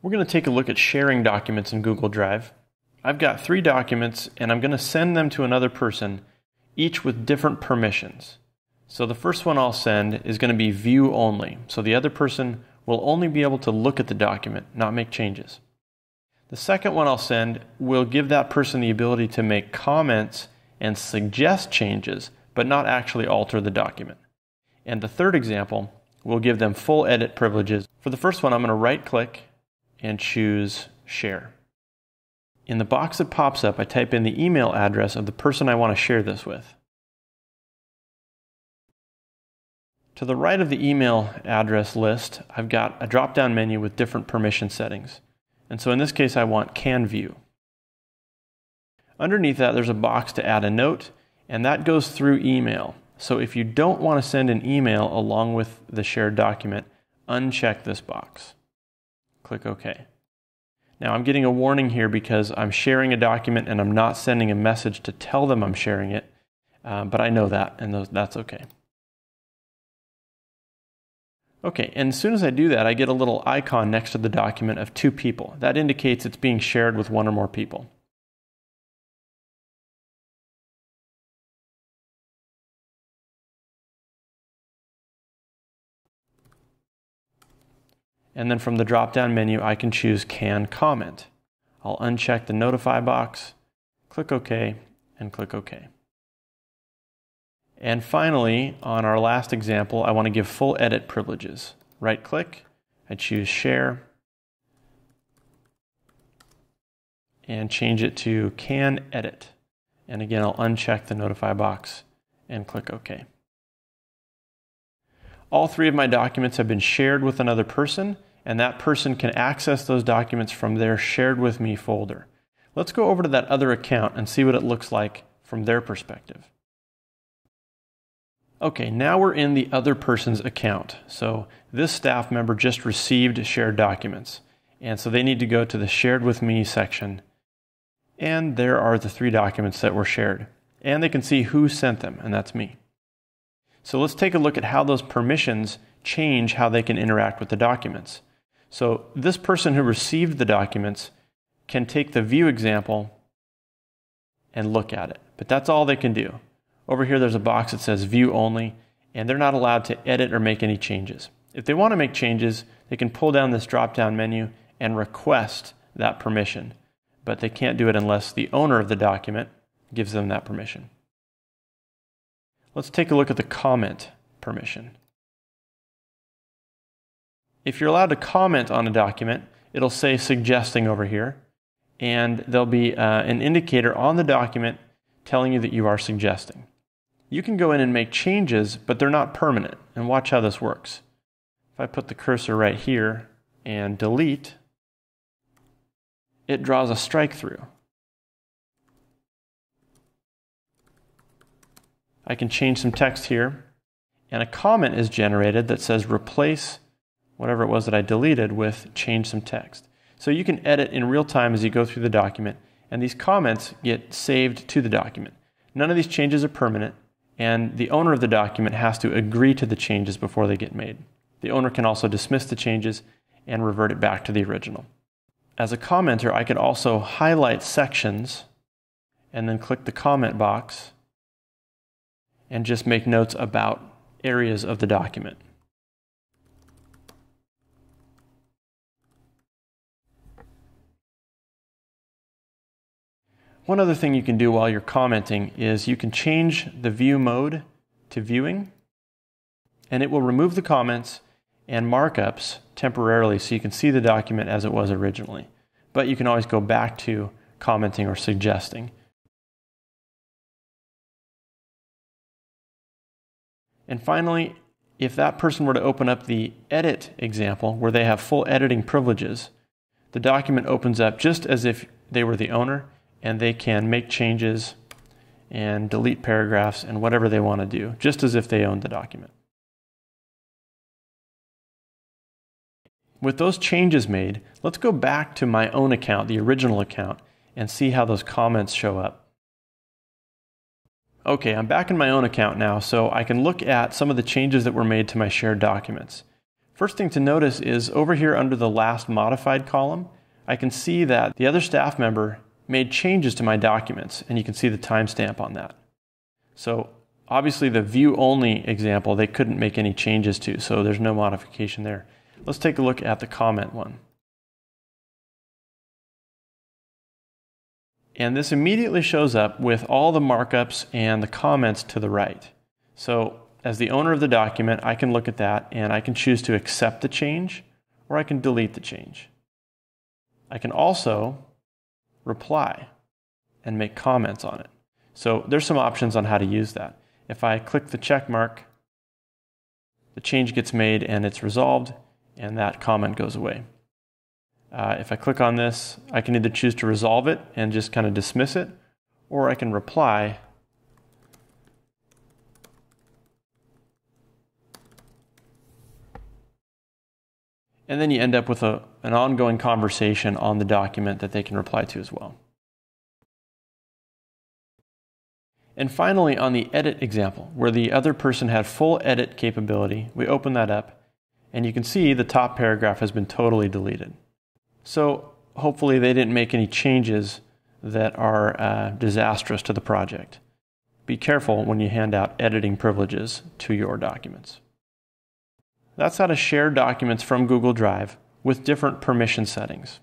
We're going to take a look at sharing documents in Google Drive. I've got 3 documents and I'm going to send them to another person, each with different permissions. So the first one I'll send is going to be view only. So the other person will only be able to look at the document, not make changes. The second one I'll send will give that person the ability to make comments and suggest changes, but not actually alter the document. And the third example will give them full edit privileges. For the first one, I'm going to right-click and choose Share. In the box that pops up, I type in the email address of the person I want to share this with. To the right of the email address list, I've got a drop-down menu with different permission settings. And so in this case, I want Can View. Underneath that, there's a box to add a note, and that goes through email. So if you don't want to send an email along with the shared document, uncheck this box. Click OK. Now I'm getting a warning here because I'm sharing a document and I'm not sending a message to tell them I'm sharing it, but I know that, and that's okay. Okay, and as soon as I do that, I get a little icon next to the document of 2 people. That indicates it's being shared with 1 or more people. And then from the drop-down menu, I can choose Can Comment. I'll uncheck the Notify box, click OK, and click OK. And finally, on our last example, I want to give full edit privileges. Right-click, I choose Share, and change it to Can Edit. And again, I'll uncheck the Notify box and click OK. All 3 of my documents have been shared with another person, and that person can access those documents from their Shared With Me folder. Let's go over to that other account and see what it looks like from their perspective. Okay, now we're in the other person's account. So this staff member just received shared documents, and so they need to go to the Shared With Me section, and there are the 3 documents that were shared. And they can see who sent them, and that's me. So let's take a look at how those permissions change how they can interact with the documents. So this person who received the documents can take the view example and look at it, but that's all they can do. Over here there's a box that says view only, and they're not allowed to edit or make any changes. If they want to make changes, they can pull down this drop-down menu and request that permission, but they can't do it unless the owner of the document gives them that permission. Let's take a look at the comment permission. If you're allowed to comment on a document, it'll say suggesting over here, and there'll be an indicator on the document telling you that you are suggesting. You can go in and make changes, but they're not permanent, and watch how this works. If I put the cursor right here and delete, it draws a strike through. I can change some text here, and a comment is generated that says replace whatever it was that I deleted with change some text. So you can edit in real time as you go through the document, and these comments get saved to the document. None of these changes are permanent, and the owner of the document has to agree to the changes before they get made. The owner can also dismiss the changes and revert it back to the original. As a commenter, I could also highlight sections and then click the comment box and just make notes about areas of the document. One other thing you can do while you're commenting is you can change the view mode to viewing, and it will remove the comments and markups temporarily so you can see the document as it was originally. But you can always go back to commenting or suggesting. And finally, if that person were to open up the edit example where they have full editing privileges, the document opens up just as if they were the owner, and they can make changes and delete paragraphs and whatever they want to do, just as if they owned the document. With those changes made, let's go back to my own account, the original account, and see how those comments show up. Okay, I'm back in my own account now, so I can look at some of the changes that were made to my shared documents. First thing to notice is over here under the last modified column, I can see that the other staff member made changes to my documents, and you can see the timestamp on that. So obviously the view only example, they couldn't make any changes to, so there's no modification there. Let's take a look at the comment one. And this immediately shows up with all the markups and the comments to the right. So as the owner of the document, I can look at that and I can choose to accept the change or I can delete the change. I can also reply and make comments on it. So there's some options on how to use that. If I click the check mark, the change gets made and it's resolved and that comment goes away. If I click on this, I can either choose to resolve it and just kind of dismiss it, or I can reply and then you end up with an ongoing conversation on the document that they can reply to as well. And finally, on the edit example, where the other person had full edit capability, we open that up, and you can see the top paragraph has been totally deleted. So hopefully they didn't make any changes that are disastrous to the project. Be careful when you hand out editing privileges to your documents. That's how to share documents from Google Drive with different permission settings.